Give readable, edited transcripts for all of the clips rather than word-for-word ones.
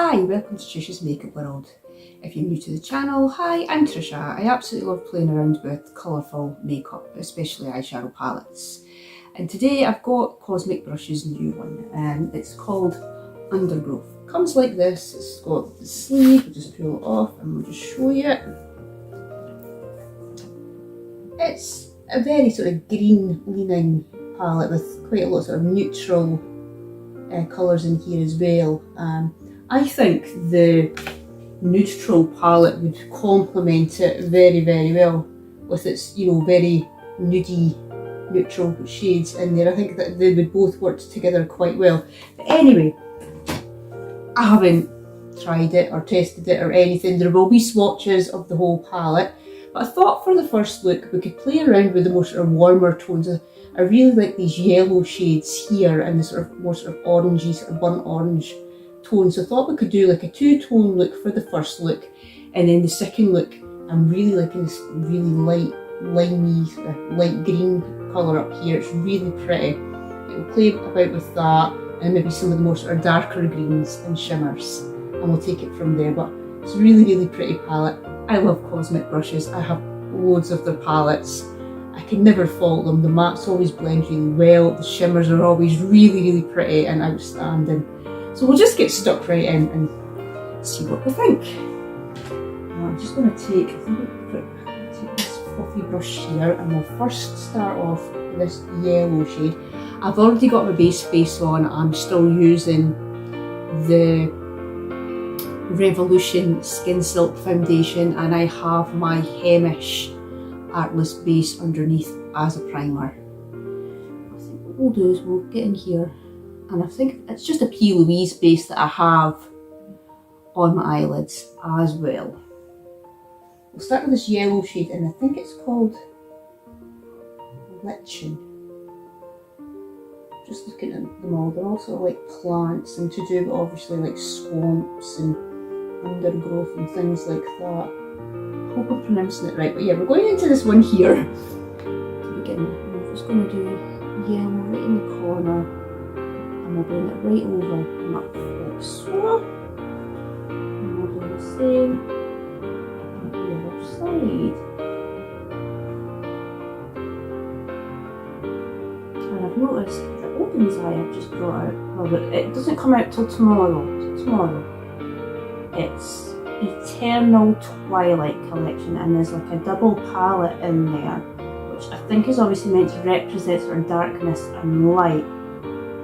Hi, welcome to Tricia's Makeup World. If you're new to the channel, hi, I'm Tricia. I absolutely love playing around with colourful makeup, especially eyeshadow palettes. And today I've got Cosmic Brush's new one, and it's called Undergrowth. It comes like this, it's got the sleeve, we'll just peel it off and we'll just show you it. It's a very sort of green leaning palette with quite a lot of sort of neutral colours in here as well. I think the neutral palette would complement it very, very well with its, very nudie neutral shades in there. I think that they would both work together quite well. But anyway, I haven't tried it or tested it or anything. There will be swatches of the whole palette, but I thought for the first look we could play around with the more sort of warmer tones. I really like these yellow shades here and the sort of more sort of orangey, sort of burnt orange tone. So I thought we could do like a two-tone look for the first look, and then the second look I'm really liking this really light, limey, light green colour up here. It's really pretty. We'll play about with that and maybe some of the more sort of darker greens and shimmers, and we'll take it from there. But it's a really, really pretty palette. I love Cosmic brushes. I have loads of their palettes. I can never fault them. The mattes always blend really well. The shimmers are always really, really pretty and outstanding. So we'll just get stuck right in and see what we think. Now I'm just going to take this fluffy brush here, and we'll first start off with this yellow shade. I've already got my base face on. I'm still using the Revolution Skin Silk foundation, and I have my Hemish Artless base underneath as a primer. I think what we'll do is we'll get in here, and I think it's just a P. Louise base that I have on my eyelids as well. We'll start with this yellow shade, and I think it's called Lichen. Just looking at them all, they're all sort of like plants and to do with obviously like swamps and undergrowth and things like that. I hope I'm pronouncing it right, but yeah, we're going into this one here to begin. I'm just going to do yellow right in the corner, and we'll bring it right over and up like so. And we'll do the same on the other side. And I've noticed the Open's Eye I've just brought out, well, it doesn't come out till tomorrow. It's Eternal Twilight collection, and there's like a double palette in there, which I think is obviously meant to represent sort of darkness and light.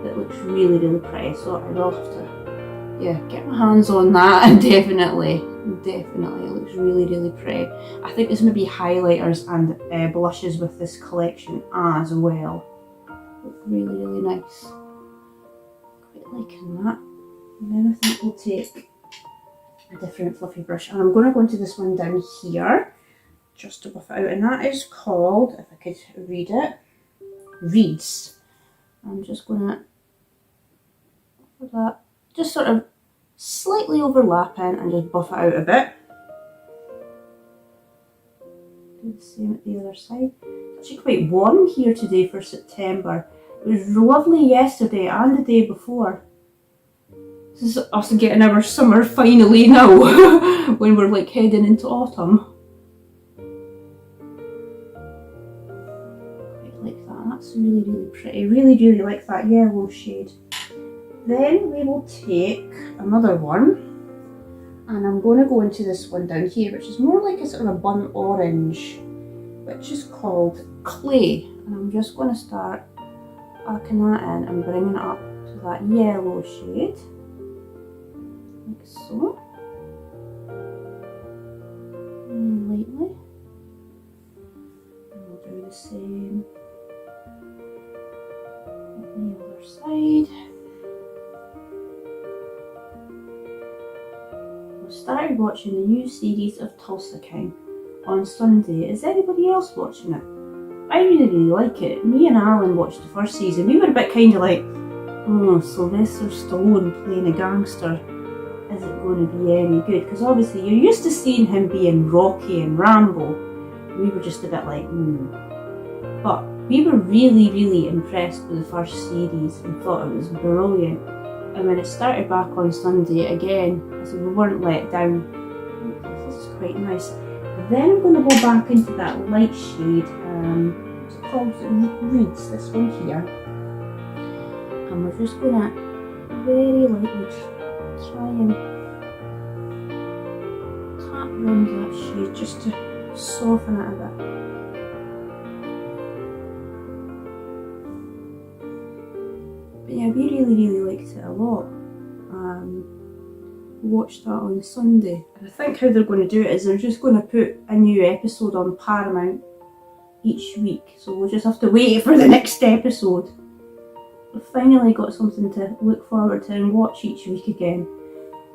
That looks really, really pretty, so I will have to get my hands on that, and definitely it looks really, really pretty. I think there's maybe highlighters and blushes with this collection as well. Look really, really nice. Quite liking that. And then I think we'll take a different fluffy brush, and I'm going to go into this one down here just to buff it out, and that is called, if I could read it, Reeds. I'm just going to put that just sort of slightly overlapping and just buff it out a bit. Do the same at the other side. It's actually quite warm here today for September. It was lovely yesterday and the day before. This is us getting our summer finally now, when we're like heading into autumn. Quite like that, that's really, really pretty. Really, really like that yellow shade. Then we will take another one, and I'm going to go into this one down here, which is more like a sort of a burnt orange, which is called Clay. And I'm just going to start packing that in and bringing it up to that yellow shade. Like so, and lightly, and we'll do the same on the other side. I started watching the new series of Tulsa King on Sunday. Is anybody else watching it? I really, really like it. Me and Alan watched the first season. We were a bit kind of like, oh, Sylvester Stallone playing a gangster. Is it going to be any good? Because obviously you're used to seeing him being Rocky and Rambo. We were just a bit like, But we were really, really impressed with the first series and thought it was brilliant. and when it started back on Sunday again, so we weren't let down. This is quite nice. Then I'm going to go back into that light shade, what's it called? Reeds, this one here. And we're just going to very lightly try and tap around that shade just to soften it a bit. But yeah, we really liked it a lot. Watched that on Sunday, and I think how they're going to do it is they're just going to put a new episode on Paramount each week, so we'll just have to wait for the next episode. We've finally got something to look forward to and watch each week again.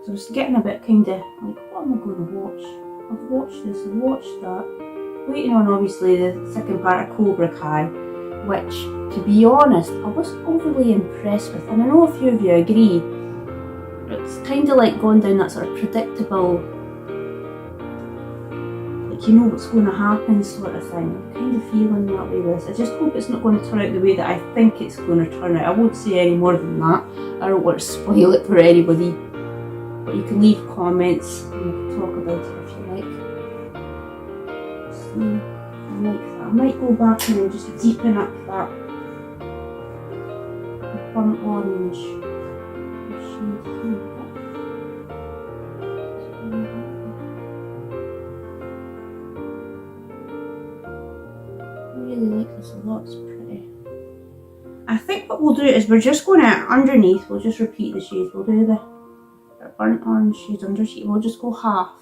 So I was getting a bit kind of like, what am I going to watch? I've watched this, I've watched that. Waiting on obviously the second part of Cobra Kai, which, to be honest, I wasn't overly impressed with, and I know a few of you agree. It's kind of like going down that sort of predictable, like you know what's going to happen sort of thing. I'm kind of feeling that way with this. I just hope it's not going to turn out the way that I think it's going to turn out. I won't say any more than that. I don't want to spoil it for anybody. But you can leave comments and we can talk about it if you like. See, I like that. I might go back and then just deepen up that burnt orange shade here. I really like this a lot, it's pretty. I think what we'll do is we're just going to, underneath, we'll just repeat the shades. We'll do the burnt orange shade underneath. We'll just go half,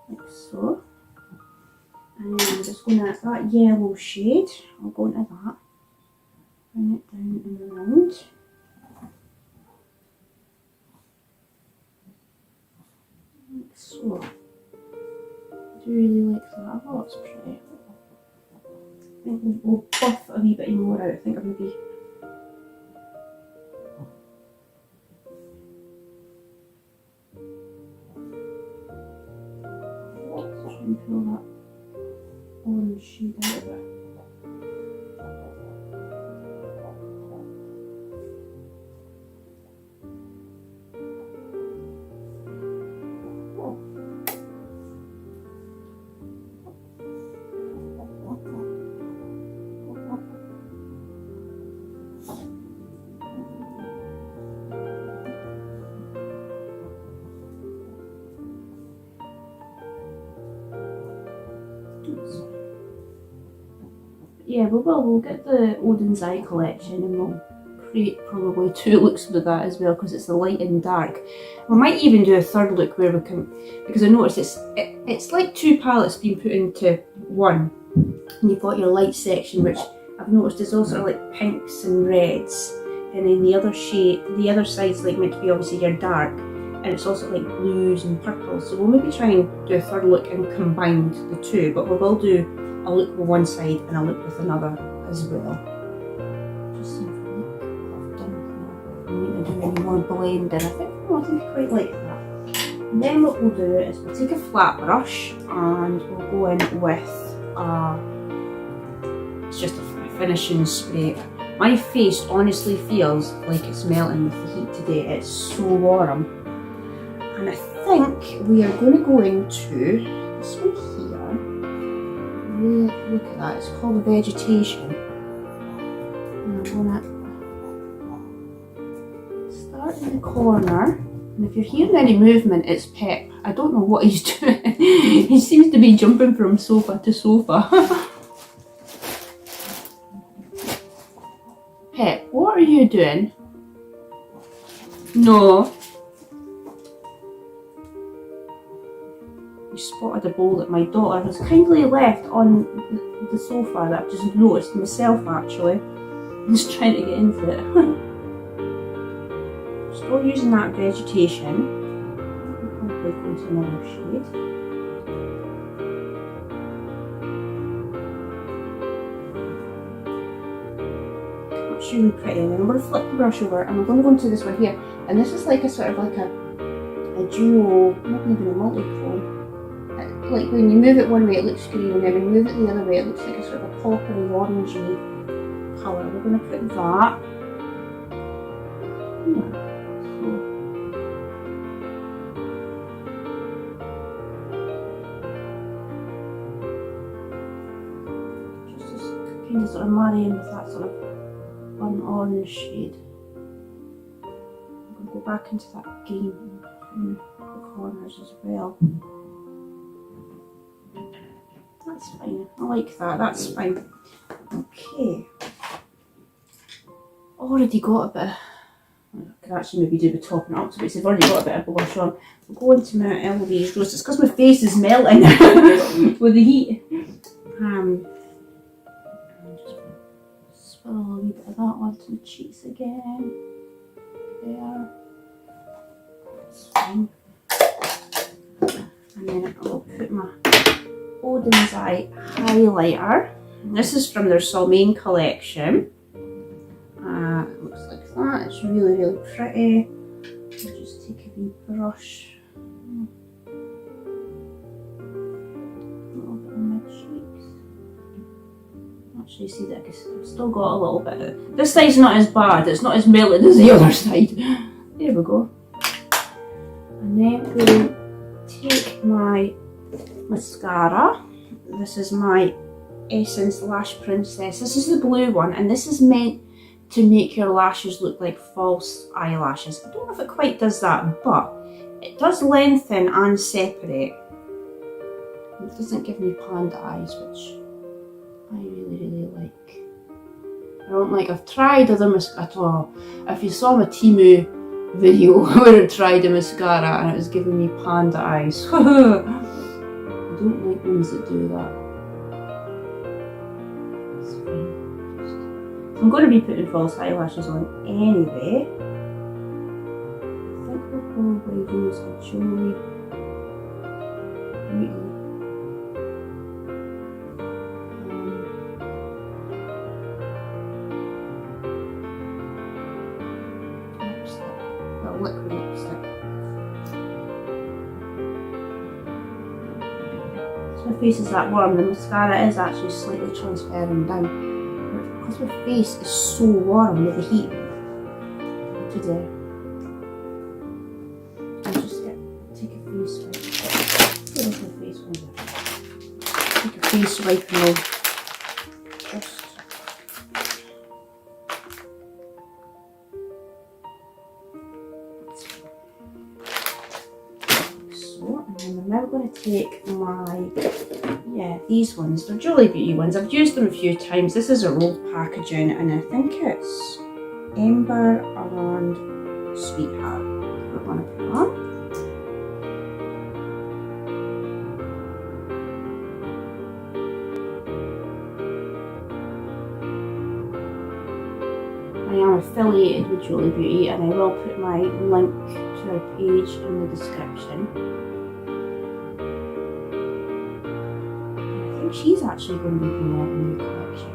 like so. And then I'm just going to, that yellow shade, I'll go into that. Bring it down and around. Like so. I do really like that. Oh, it's pretty. I think we'll buff a wee bit more out. I think I'm maybe. Let's try and pull that orange shade out of it. Yeah, we'll get the Odin's Eye collection and we'll create probably 2 looks with that as well because it's the light and dark. We might even do a third look where we can, because I noticed it's like 2 palettes being put into one. And you've got your light section, which I've noticed is also like pinks and reds, and then the other shade, the other side's like meant to be obviously your dark, and it's also like blues and purples. So we'll maybe try and do a third look and combine the 2, but we will do a look with one side and a look with another as well. Just see if I've done here. I need to do any more blending. I think I quite like that. And then what we'll do is we'll take a flat brush and we'll go in with it's just a finishing spray. My face honestly feels like it's melting with the heat today. It's so warm. And I think we are going to go into this one here. Really look at that, it's called the Vegetation. And I'm going to start in the corner. And if you're hearing any movement, it's Pep. I don't know what he's doing. He seems to be jumping from sofa to sofa. Pep, what are you doing? No. You spotted a bowl that my daughter has kindly left on the sofa that I've just noticed myself actually. I'm just trying to get into it. Still using that Vegetation. I'll probably go into another shade. That's really pretty. And then I'm going to flip the brush over and I'm going to go into this one here. And this is like a sort of like a duo, not even a multichrome. Like when you move it one way it looks green, and then when you move it the other way it looks like a sort of a coppery orangey colour. We're going to put that. here. So just kind of sort of marrying with that sort of burnt orange shade. I'm going to go back into that green in the corners as well. That's fine. I like that. That's fine. Okay. Already got a bit of, I could actually maybe do the topping up, so I've already got a bit of blush on. I'll go into my Eloise Rose. It's because my face is melting with the heat. Just swirl a wee bit of that onto my cheeks again. There. That's fine. And then I'll put my Worldz highlighter. This is from their Salmaine collection. It looks like that. It's really, really pretty. I'll just take a wee brush. A little bit on my cheeks. Actually, see that I've still got a little bit. This side's not as bad. It's not as melted as the other side. There we go. And then we'll take my mascara. This is my Essence Lash Princess. This is the blue one, and this is meant to make your lashes look like false eyelashes. I don't know if it quite does that, but it does lengthen and separate. It doesn't give me panda eyes, which I really, really like. I don't like, I've tried other mascara. If you saw my Temu video where I tried a mascara and it was giving me panda eyes. I don't like ones that do that. It's fine. I'm going to be putting false eyelashes on anyway. I think we'll probably use a Julie Beauty. Lipstick. Well, liquid lipstick. So my face is that warm. The mascara is actually slightly transparent down. Because my face is so warm with the heat today. I'll just take a face wipe. Where's my face wipe? Take a face wipe and I'll just so, and then I'm now going to take my these ones, they're Julie Beauty ones. I've used them a few times. This is a rolled packaging and I think it's Ember and Sweetheart. We're going to put on. I am affiliated with Julie Beauty and I will put my link to her page in the description. She's actually going to be bringing out a new collection.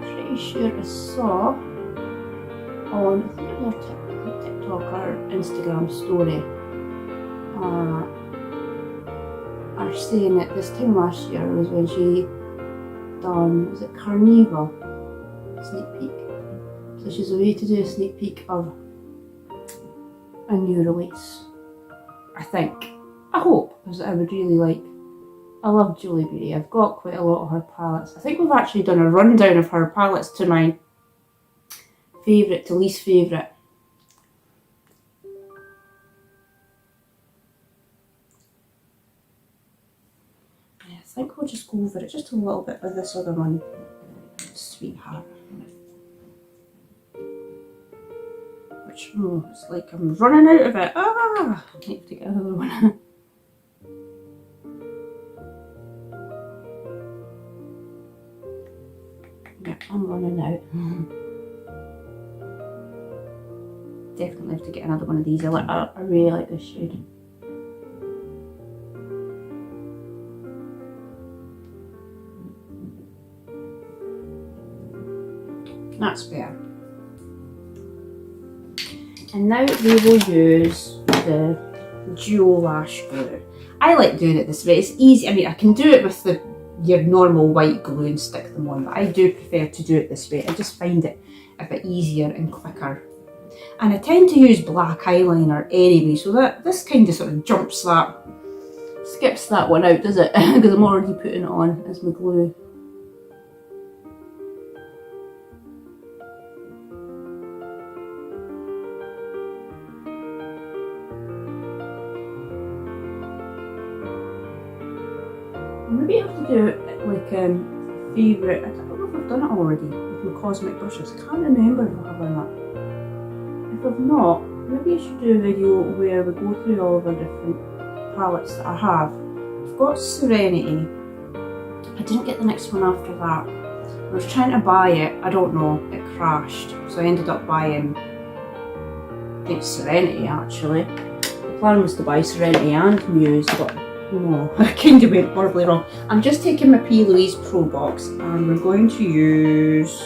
Pretty sure I saw on, I think it was her TikTok or Instagram story, are saying that this time last year was when she done, was it Carnival sneak peek? So she's away to do a sneak peek of a new release, I think. I hope, because I would really like, I love Julie Beauty. I've got quite a lot of her palettes. I think we've actually done a rundown of her palettes to my favourite to least favourite. Yeah, I think we'll just go over it just a little bit with this other one, Sweetheart. Which, it's like I'm running out of it. I need to get another one. I'm running out. Definitely have to get another one of these. I really like this shade. That's better. And now we will use the Duo Lash Glue. I like doing it this way. It's easy. I mean, I can do it with your normal white glue and stick them on, but I do prefer to do it this way. I just find it a bit easier and quicker. And I tend to use black eyeliner anyway, so that this kind of sort of skips that one out, does it? Because I'm already putting it on as my glue. Maybe I have to do it like favourite. I don't know if I've done it already with my cosmic brushes. I can't remember if I have or not. If I've not, maybe I should do a video where we go through all of our different palettes that I have. I've got Serenity. I didn't get the next one after that. I was trying to buy it, I don't know, it crashed. So I ended up buying, I think Serenity actually. The plan was to buy Serenity and Muse, but no, I kind of went horribly wrong. I'm just taking my P. Louise Pro Box and we're going to use...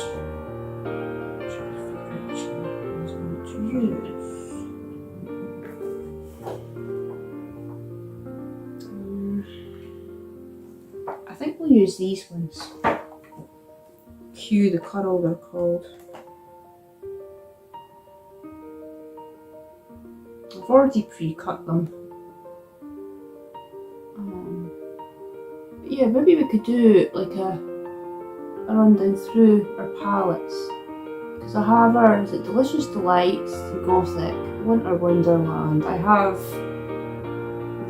I think we'll use these ones. Q, the curl they're called. I've already pre-cut them. But yeah, maybe we could do like a rundown through our palettes. Because I have our, is it Delicious Delights, Gothic, Winter Wonderland. I have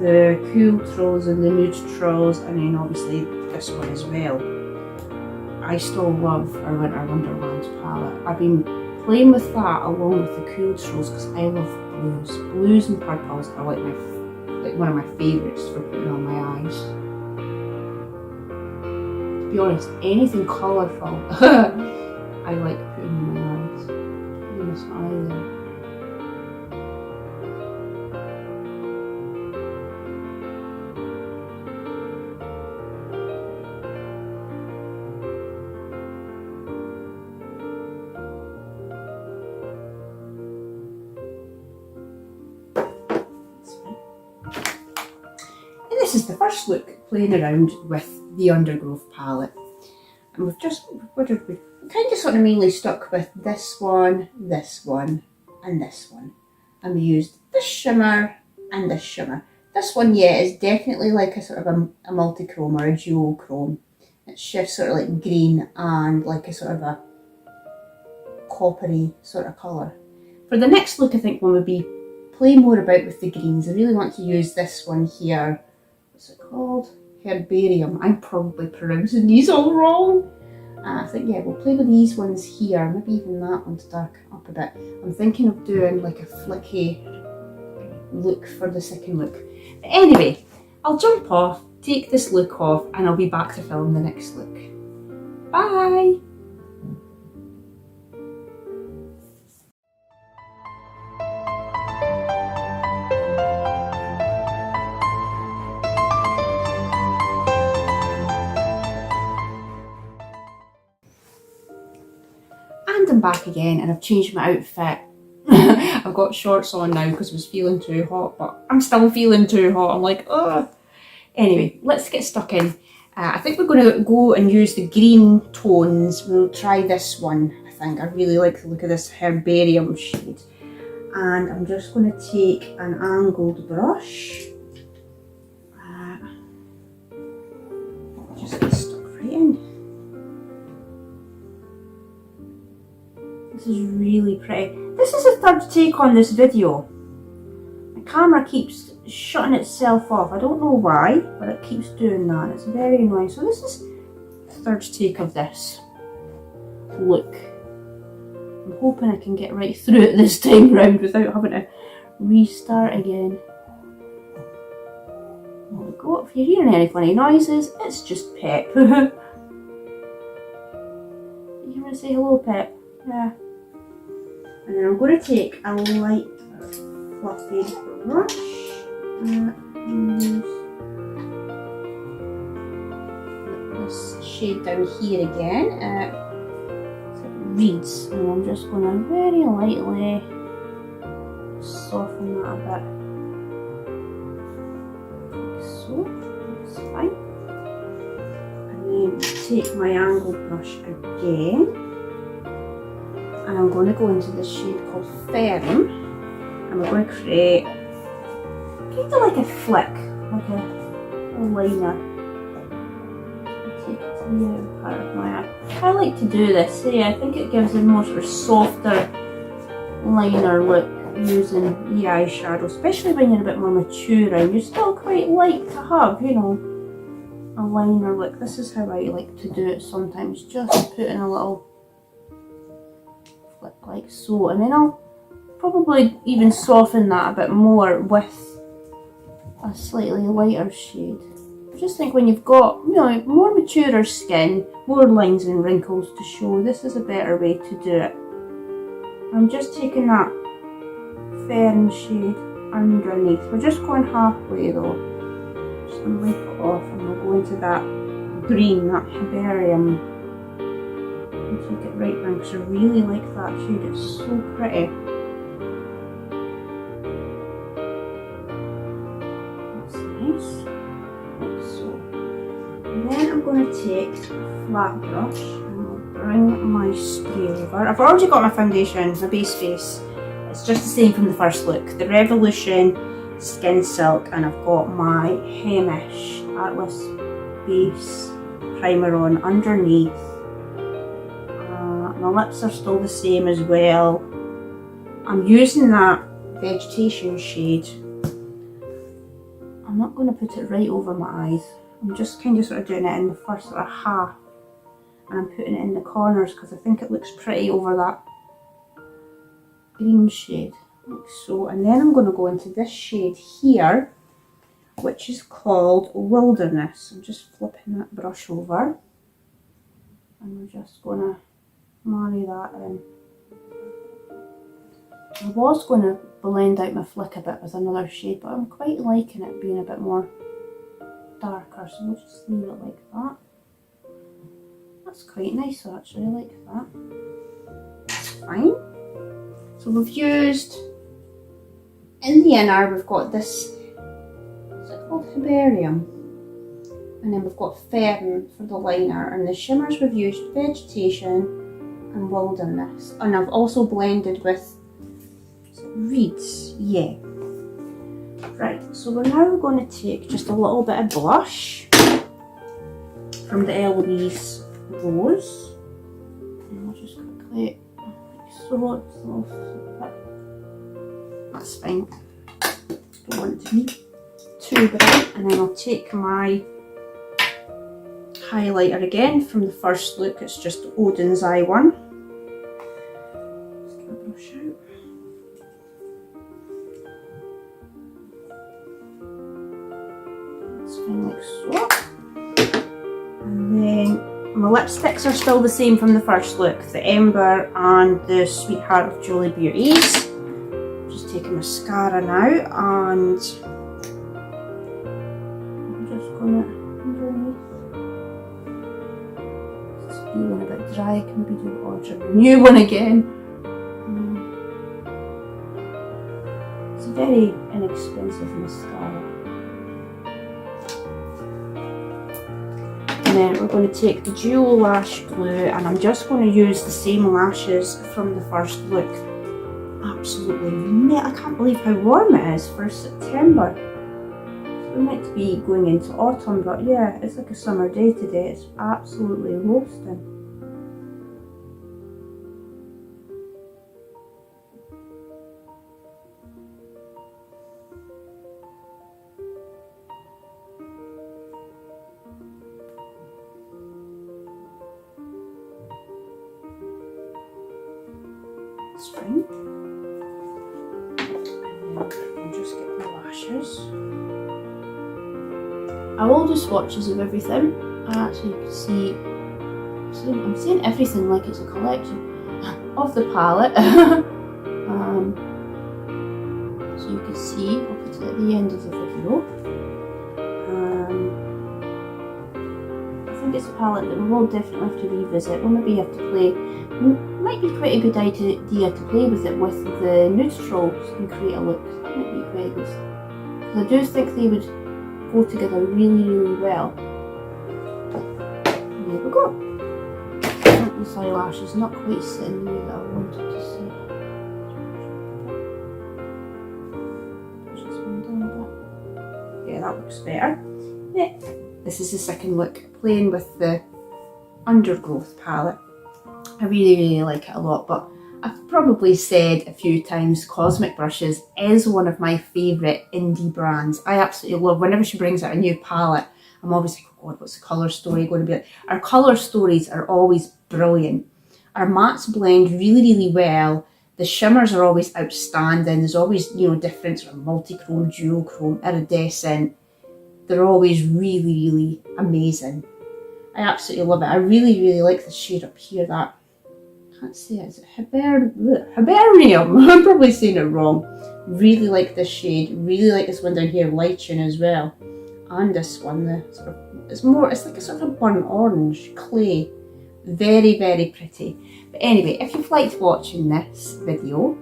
the Cool Trolls and the Nude Trolls, and then obviously this one as well. I still love our Winter Wonderland palette. I've been playing with that along with the Cool Trolls because I love blues. Blues and purples are like one of my favourites for putting on my eyes. To be honest, anything colourful I like putting on my eyes. Look at this eye there. This is the first look playing around with the Undergrowth palette, and we've just, what did we kind of sort of mainly stuck with this one, and this one, and we used this shimmer and this shimmer. This one, yeah, is definitely like a sort of a multichrome or a duochrome. It's just sort of like green and like a sort of a coppery sort of colour. For the next look, I think one would be play more about with the greens. I really want to use this one here. What's it called? Herbarium. I'm probably pronouncing these all wrong. I think, yeah, we'll play with these ones here. Maybe even that one to darken up a bit. I'm thinking of doing like a flicky look for the second look. But anyway, I'll jump off, take this look off, and I'll be back to film the next look. Bye! And I'm back again, and I've changed my outfit. I've got shorts on now because I was feeling too hot, but I'm still feeling too hot. I'm like, ugh. Anyway, let's get stuck in. I think we're going to go and use the green tones. We'll try this one, I think. I really like the look of this Herbarium shade. And I'm just going to take an angled brush. Just get stuck right in. This is really pretty. This is the third take on this video. My camera keeps shutting itself off. I don't know why, but it keeps doing that. It's very annoying. So this is the third take of this look. I'm hoping I can get right through it this time round without having to restart again. There we go. If you're hearing any funny noises, it's just Pep. You want to say hello, Pep? Yeah. And then I'm going to take a light fluffy brush and use this shade down here again. So it reads, and I'm just going to very lightly soften that a bit. Like so, that's fine. And then take my angled brush again. and I'm going to go into this shade called Fern, and we're going to create kind of like a flick, like a liner. Take it to the outer part of my eye. I like to do this, yeah, I think it gives a more sort of softer liner look using the eyeshadow, especially when you're a bit more mature and you're still quite light to have, you know, a liner look. This is how I like to do it sometimes, just put in a little flick like so, and then I'll probably even soften that a bit more with a slightly lighter shade. I just think when you've got, you know, more maturer skin, more lines and wrinkles to show, this is a better way to do it. I'm just taking that Fern shade underneath. We're just going halfway though. Just going to wipe it off and we'll go into that green, that Herbarium. And take it right down because I really like that shade, it's so pretty. That's nice, like so. And then I'm going to take a flat brush and I'll bring my spray over. I've already got my foundation, my base face. It's just the same from the first look. The Revolution Skin Silk, and I've got my Hemish Atlas base primer on underneath. My lips are still the same as well. I'm using that Vegetation shade. I'm not going to put it right over my eyes. I'm just kind of sort of doing it in the first sort of half, and I'm putting it in the corners because I think it looks pretty over that green shade, like so. And then I'm going to go into this shade here, which is called Wilderness. I'm just flipping that brush over, and we're just going to marry that in. I was going to blend out my flick a bit with another shade, but I'm quite liking it being a bit more darker, so we'll just leave it like that. That's quite nice actually, I like that. That's fine. So we've used, in the inner we've got this, what's it called, Herbarium, and then we've got Fern for the liner, and the shimmers we've used Vegetation and Wilderness, and I've also blended with Reeds, yeah. Right, so we're now going to take just a little bit of blush from the Eloise Rose, and I'll just quickly, like so, it's a little bit, that's fine, don't want it to be too bright. And then I'll take my highlighter again from the first look, it's just Odin's Eye one. Just get a brush out. That's fine, like so. And then my lipsticks are still the same from the first look, the Ember and the Sweetheart of Julie Beauties. Just taking mascara now, and I'm just gonna underneath. It's feeling a bit dry, I can maybe do the order new one again. It's a very inexpensive mascara. And then we're going to take the Duo Lash Glue, and I'm just going to use the same lashes from the first look. Absolutely, I can't believe how warm it is for September. We're meant to be going into autumn, but yeah, it's like a summer day today. It's absolutely roasting. That's fine. I'll just get my lashes. I will do swatches of everything. Actually, you can see, I'm saying everything like it's a collection of the palette. So you can see, I'll put it at the end of the video. I think it's a palette that we will definitely have to revisit. We'll maybe have to play. Might be quite a good idea to play with it with the neutrals and create a look. That might be quite good. Because I do think they would go together really, really well. There we go. This eyelash is not quite sitting the way that I wanted to sit. Push this one down a bit. Yeah, that looks better. Yeah. This is the second look, playing with the Undergrowth palette. I really like it a lot, but I've probably said a few times Cosmic Brushes is one of my favourite indie brands. I absolutely love, whenever she brings out a new palette, I'm always like, oh God, what's the colour story going to be like? Our colour stories are always brilliant. Our mattes blend really, really well. The shimmers are always outstanding. There's always, you know, different sort of multichrome, dual chrome, iridescent. They're always really, really amazing. I absolutely love it. I really, really like the shade up here, that, I can't say it, is it Hibernium? I'm probably saying it wrong. Really like this shade. Really like this one down here, Lichen as well. And this one, the sort of, it's like a sort of burnt orange clay. Very, very pretty. But anyway, if you've liked watching this video,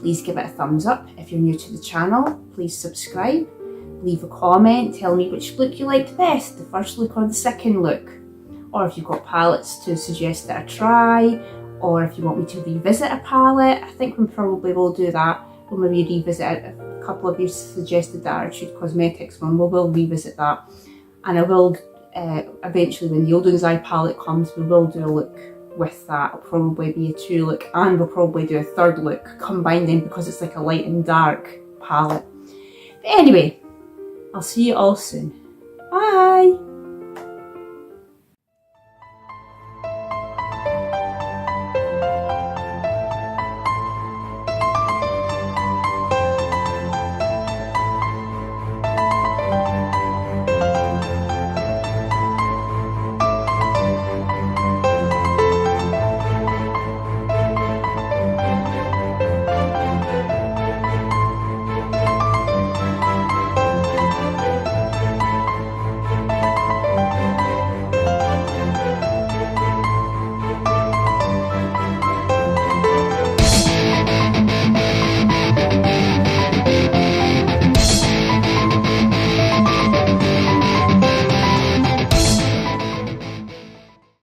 please give it a thumbs up. If you're new to the channel, please subscribe. Leave a comment, tell me which look you liked best, the first look or the second look. Or if you've got palettes to suggest that I try, or if you want me to revisit a palette, I think we probably will do that. We'll maybe revisit a couple of you suggested the Attitude Cosmetics one, we will revisit that. And I will, eventually when the Worldz Eye palette comes, we will do a look with that. It'll probably be a 2 look, and we'll probably do a 3rd look, combining because it's like a light and dark palette. But anyway, I'll see you all soon. Bye!